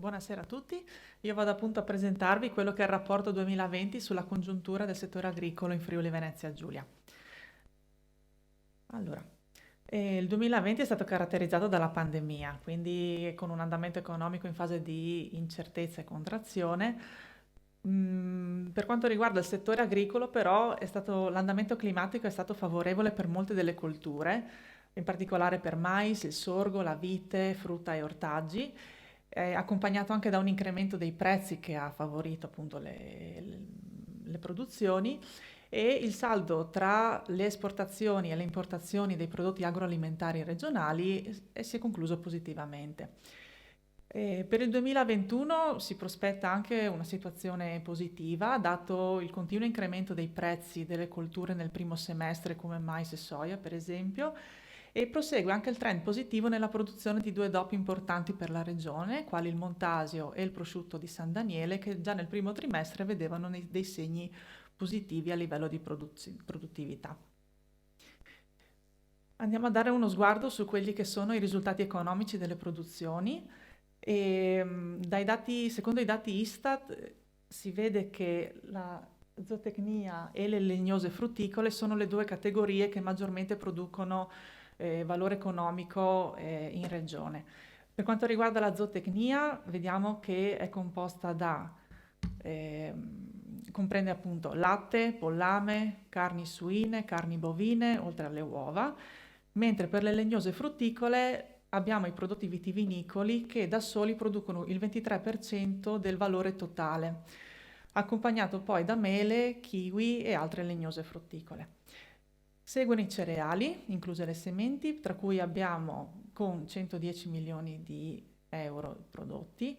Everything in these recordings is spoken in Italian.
Buonasera a tutti. Io vado appunto a presentarvi quello che è il rapporto 2020 sulla congiuntura del settore agricolo in Friuli Venezia Giulia. Allora, il 2020 è stato caratterizzato dalla pandemia, quindi con un andamento economico in fase di incertezza e contrazione. Per quanto riguarda il settore agricolo, però, l'andamento climatico è stato favorevole per molte delle colture, in particolare per mais, il sorgo, la vite, frutta e ortaggi, accompagnato anche da un incremento dei prezzi che ha favorito appunto le produzioni e il saldo tra le esportazioni e le importazioni dei prodotti agroalimentari regionali si è concluso positivamente. Per il 2021 si prospetta anche una situazione positiva, dato il continuo incremento dei prezzi delle colture nel primo semestre come mais e soia, per esempio, e prosegue anche il trend positivo nella produzione di due DOP importanti per la regione, quali il Montasio e il prosciutto di San Daniele, che già nel primo trimestre vedevano dei segni positivi a livello di produttività. Andiamo a dare uno sguardo su quelli che sono i risultati economici delle produzioni. Secondo i dati Istat, si vede che la zootecnia e le legnose frutticole sono le due categorie che maggiormente producono valore economico in regione. Per quanto riguarda la zootecnia, vediamo che è composta comprende appunto latte, pollame, carni suine, carni bovine, oltre alle uova, mentre per le legnose frutticole abbiamo i prodotti vitivinicoli che da soli producono il 23% del valore totale, accompagnato poi da mele, kiwi e altre legnose frutticole. Seguono i cereali, incluse le sementi, tra cui abbiamo con 110 milioni di euro prodotti,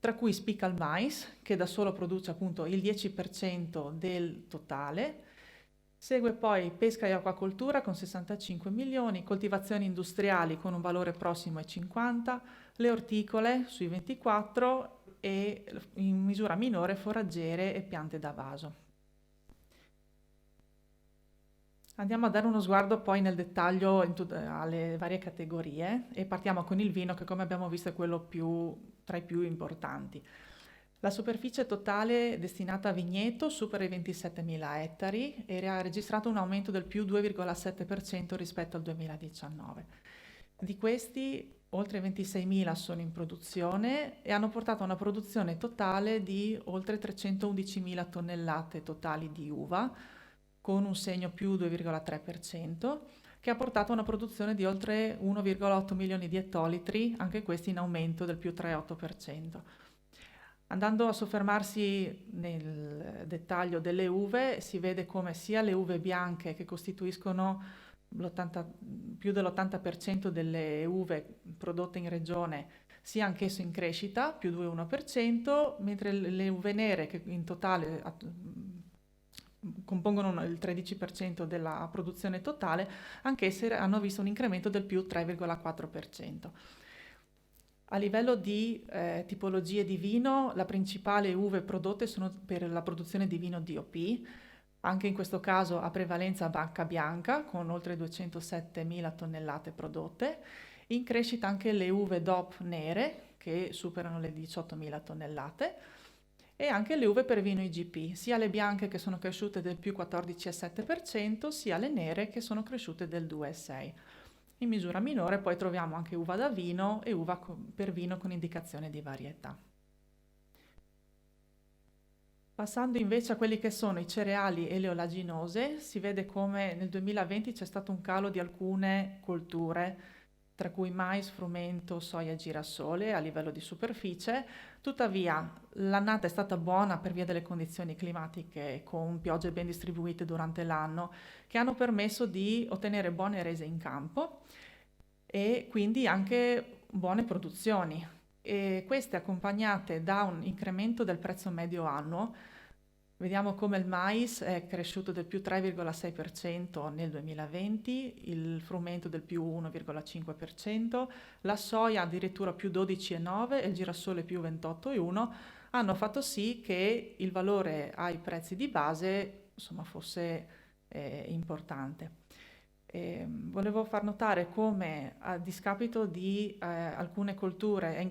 tra cui spicca il mais, che da solo produce appunto il 10% del totale. Segue poi pesca e acquacoltura con 65 milioni, coltivazioni industriali con un valore prossimo ai 50, le orticole sui 24 e in misura minore foraggiere e piante da vaso. Andiamo a dare uno sguardo poi nel dettaglio alle varie categorie e partiamo con il vino che come abbiamo visto è quello tra i più importanti. La superficie totale destinata a vigneto supera i 27.000 ettari e ha registrato un aumento del più 2,7% rispetto al 2019. Di questi oltre 26.000 sono in produzione e hanno portato a una produzione totale di oltre 311.000 tonnellate totali di uva, con un segno più 2,3%, che ha portato a una produzione di oltre 1,8 milioni di ettolitri, anche questi in aumento del più 3,8%. Andando a soffermarsi nel dettaglio delle uve, si vede come sia le uve bianche, che costituiscono più dell'80% delle uve prodotte in regione, sia anch'esso in crescita, più 2,1%, mentre le uve nere, che in totale compongono il 13% della produzione totale, anch'esse hanno visto un incremento del più 3,4%. A livello di tipologie di vino, la principale uve prodotte sono per la produzione di vino DOP, anche in questo caso a prevalenza Bacca Bianca, con oltre 207.000 tonnellate prodotte. In crescita anche le uve DOP nere, che superano le 18.000 tonnellate, e anche le uve per vino IGP, sia le bianche che sono cresciute del più 14,7%, sia le nere che sono cresciute del 2,6%. In misura minore poi troviamo anche uva da vino e uva per vino con indicazione di varietà. Passando invece a quelli che sono i cereali e le oleaginose, si vede come nel 2020 c'è stato un calo di alcune colture, tra cui mais, frumento, soia e girasole a livello di superficie. Tuttavia, l'annata è stata buona per via delle condizioni climatiche con piogge ben distribuite durante l'anno che hanno permesso di ottenere buone rese in campo e quindi anche buone produzioni. E queste accompagnate da un incremento del prezzo medio annuo. Vediamo come il mais è cresciuto del più 3,6% nel 2020, il frumento del più 1,5%, la soia addirittura più 12,9% e il girasole più 28,1%, hanno fatto sì che il valore ai prezzi di base insomma, fosse importante. Volevo far notare come, a discapito di alcune colture,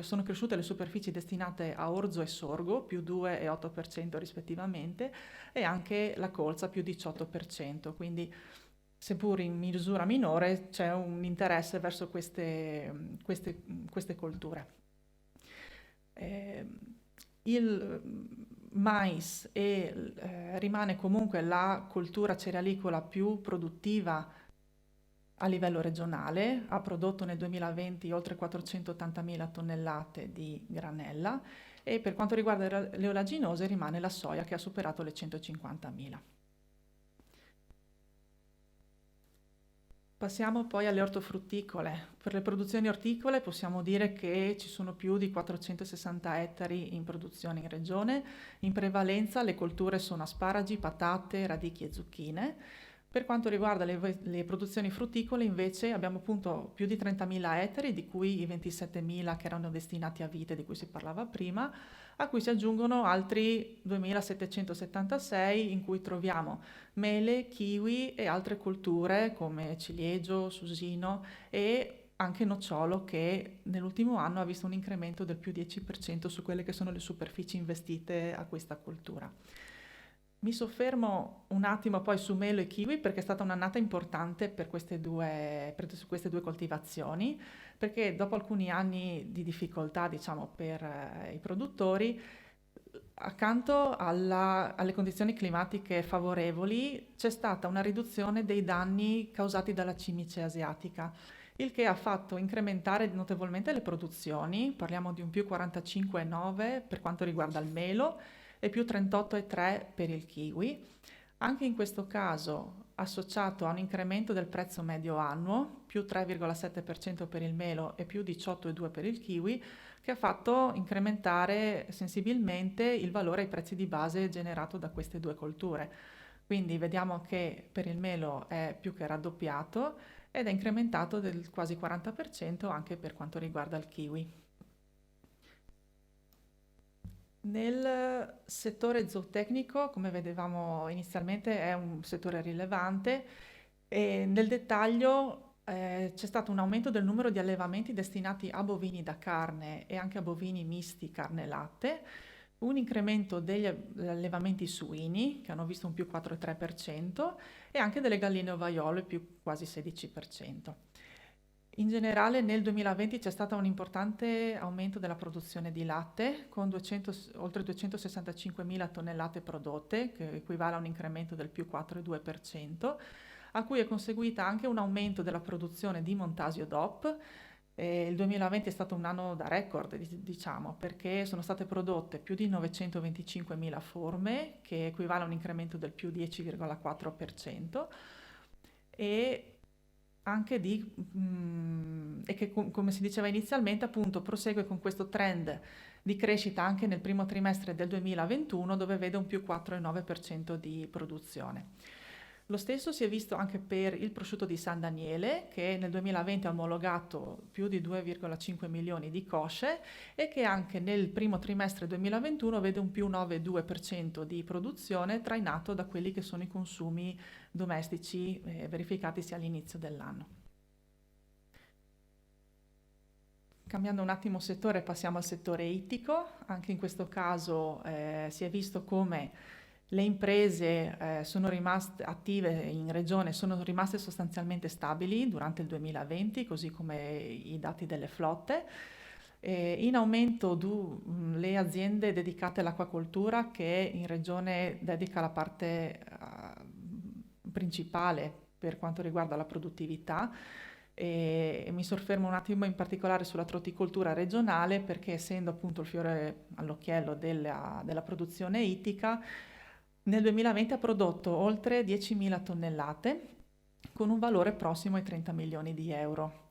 sono cresciute le superfici destinate a orzo e sorgo, più 2 e 8% rispettivamente, e anche la colza più 18%, quindi seppur in misura minore c'è un interesse verso queste colture. Eh, il mais rimane comunque la coltura cerealicola più produttiva a livello regionale, ha prodotto nel 2020 oltre 480.000 tonnellate di granella e per quanto riguarda le oleaginose rimane la soia che ha superato le 150.000. Passiamo poi alle ortofrutticole. Per le produzioni orticole possiamo dire che ci sono più di 460 ettari in produzione in regione. In prevalenza le colture sono asparagi, patate, radicchi e zucchine. Per quanto riguarda le produzioni frutticole invece abbiamo appunto più di 30.000 ettari, di cui i 27.000 che erano destinati a vite di cui si parlava prima, a cui si aggiungono altri 2.776 in cui troviamo mele, kiwi e altre colture come ciliegio, susino e anche nocciolo che nell'ultimo anno ha visto un incremento del più 10% su quelle che sono le superfici investite a questa coltura. Mi soffermo un attimo poi su melo e kiwi perché è stata un'annata importante su queste due coltivazioni, perché dopo alcuni anni di difficoltà, diciamo, per i produttori, accanto alle condizioni climatiche favorevoli, c'è stata una riduzione dei danni causati dalla cimice asiatica, il che ha fatto incrementare notevolmente le produzioni, parliamo di un più 45,9 per quanto riguarda il melo e più 38,3 per il kiwi. Anche in questo caso associato a un incremento del prezzo medio annuo, più 3,7% per il melo e più 18,2 per il kiwi, che ha fatto incrementare sensibilmente il valore ai prezzi di base generato da queste due colture. Quindi vediamo che per il melo è più che raddoppiato ed è incrementato del quasi 40% anche per quanto riguarda il kiwi. Nel settore zootecnico, come vedevamo inizialmente, è un settore rilevante e nel dettaglio c'è stato un aumento del numero di allevamenti destinati a bovini da carne e anche a bovini misti carne e latte, un incremento degli allevamenti suini che hanno visto un più 4,3% e anche delle galline ovaiole più quasi 16%. In generale nel 2020 c'è stato un importante aumento della produzione di latte con oltre 265.000 tonnellate prodotte, che equivale a un incremento del più 4,2%, a cui è conseguita anche un aumento della produzione di Montasio DOP. Il 2020 è stato un anno da record, diciamo, perché sono state prodotte più di 925.000 forme, che equivale a un incremento del più 10,4%, e anche e che come si diceva inizialmente appunto prosegue con questo trend di crescita anche nel primo trimestre del 2021 dove vede un più 4,9% di produzione. Lo stesso si è visto anche per il prosciutto di San Daniele che nel 2020 ha omologato più di 2,5 milioni di cosce e che anche nel primo trimestre 2021 vede un più 9,2% di produzione trainato da quelli che sono i consumi domestici verificatisi all'inizio dell'anno. Cambiando un attimo settore, passiamo al settore ittico. Anche in questo caso si è visto come le imprese sono rimaste attive in regione, sono rimaste sostanzialmente stabili durante il 2020, così come i dati delle flotte. In aumento le aziende dedicate all'acquacoltura che in regione dedica la parte principale per quanto riguarda la produttività e mi soffermo un attimo in particolare sulla trotticoltura regionale perché essendo appunto il fiore all'occhiello della produzione ittica nel 2020 ha prodotto oltre 10.000 tonnellate con un valore prossimo ai 30 milioni di euro.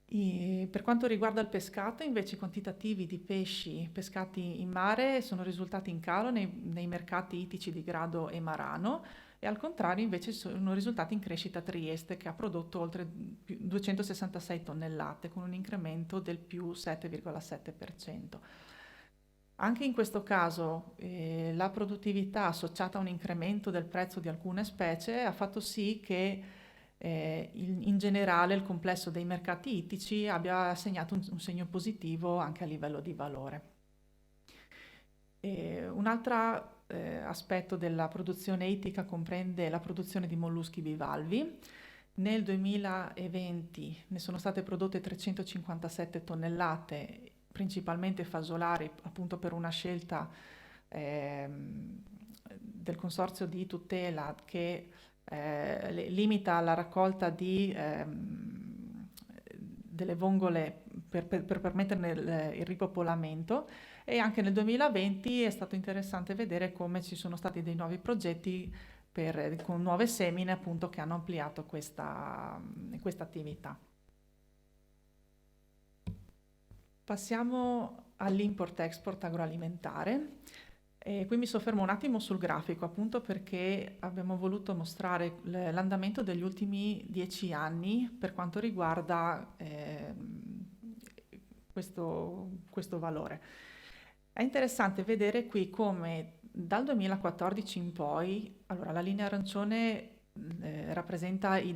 Per quanto riguarda il pescato, invece i quantitativi di pesci pescati in mare sono risultati in calo nei mercati ittici di Grado e Marano e al contrario invece sono risultati in crescita a Trieste che ha prodotto oltre 266 tonnellate con un incremento del più 7,7%. Anche in questo caso la produttività associata a un incremento del prezzo di alcune specie ha fatto sì che in generale il complesso dei mercati ittici abbia segnato un segno positivo anche a livello di valore. Un altro aspetto della produzione ittica comprende la produzione di molluschi bivalvi. Nel 2020 ne sono state prodotte 357 tonnellate, principalmente fasolari, appunto per una scelta del consorzio di tutela che limita la raccolta delle vongole per permetterne il ripopolamento. E anche nel 2020 è stato interessante vedere come ci sono stati dei nuovi progetti con nuove semine appunto che hanno ampliato questa attività. Passiamo all'import-export agroalimentare. E qui mi soffermo un attimo sul grafico appunto perché abbiamo voluto mostrare l'andamento degli ultimi 10 anni per quanto riguarda questo valore. È interessante vedere qui come dal 2014 in poi, allora la linea arancione rappresenta il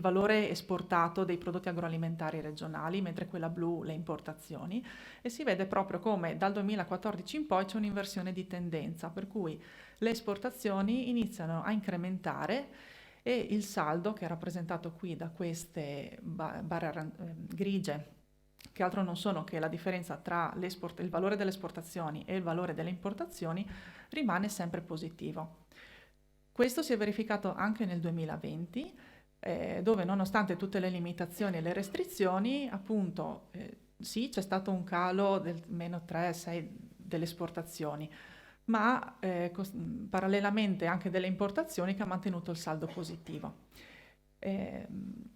valore esportato dei prodotti agroalimentari regionali, mentre quella blu le importazioni, e si vede proprio come dal 2014 in poi c'è un'inversione di tendenza, per cui le esportazioni iniziano a incrementare e il saldo, che è rappresentato qui da queste barre grigie, che altro non sono che la differenza tra il valore delle esportazioni e il valore delle importazioni, rimane sempre positivo. Questo si è verificato anche nel 2020, dove nonostante tutte le limitazioni e le restrizioni, appunto, sì, c'è stato un calo del meno 3-6 delle esportazioni, ma parallelamente anche delle importazioni che ha mantenuto il saldo positivo.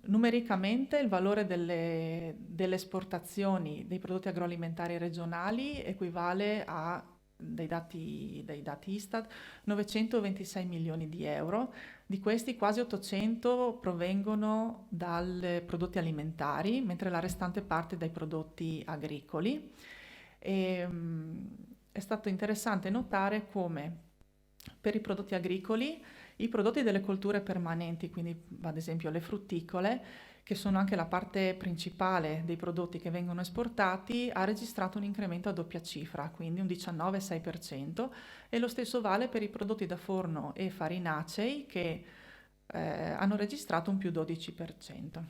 Numericamente il valore delle esportazioni dei prodotti agroalimentari regionali equivale a, dai dati Istat, 926 milioni di euro. Di questi quasi 800 provengono dai prodotti alimentari, mentre la restante parte dai prodotti agricoli. È stato interessante notare come per i prodotti agricoli i prodotti delle colture permanenti, quindi ad esempio le frutticole, che sono anche la parte principale dei prodotti che vengono esportati, ha registrato un incremento a doppia cifra, quindi un 19,6%, e lo stesso vale per i prodotti da forno e farinacei che hanno registrato un più 12%.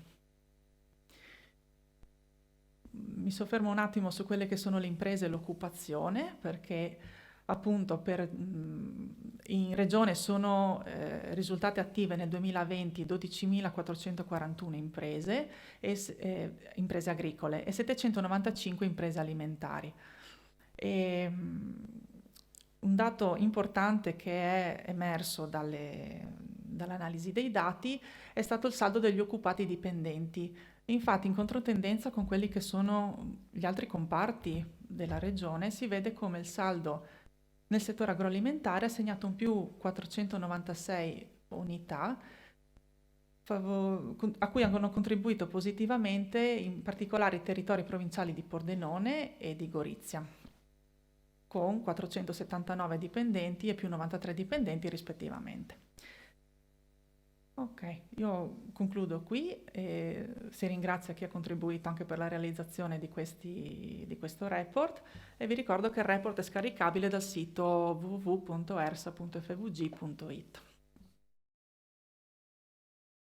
Mi soffermo un attimo su quelle che sono le imprese e l'occupazione, perché appunto in regione sono risultate attive nel 2020 12.441 imprese, imprese agricole e 795 imprese alimentari. Un dato importante che è emerso dall'analisi dei dati è stato il saldo degli occupati dipendenti. Infatti, in controtendenza con quelli che sono gli altri comparti della regione, si vede come il saldo nel settore agroalimentare ha segnato un più 496 unità, a cui hanno contribuito positivamente in particolare i territori provinciali di Pordenone e di Gorizia, con 479 dipendenti e più 93 dipendenti rispettivamente. Ok, io concludo qui e si ringrazia chi ha contribuito anche per la realizzazione di questo report e vi ricordo che il report è scaricabile dal sito www.ersa.fvg.it.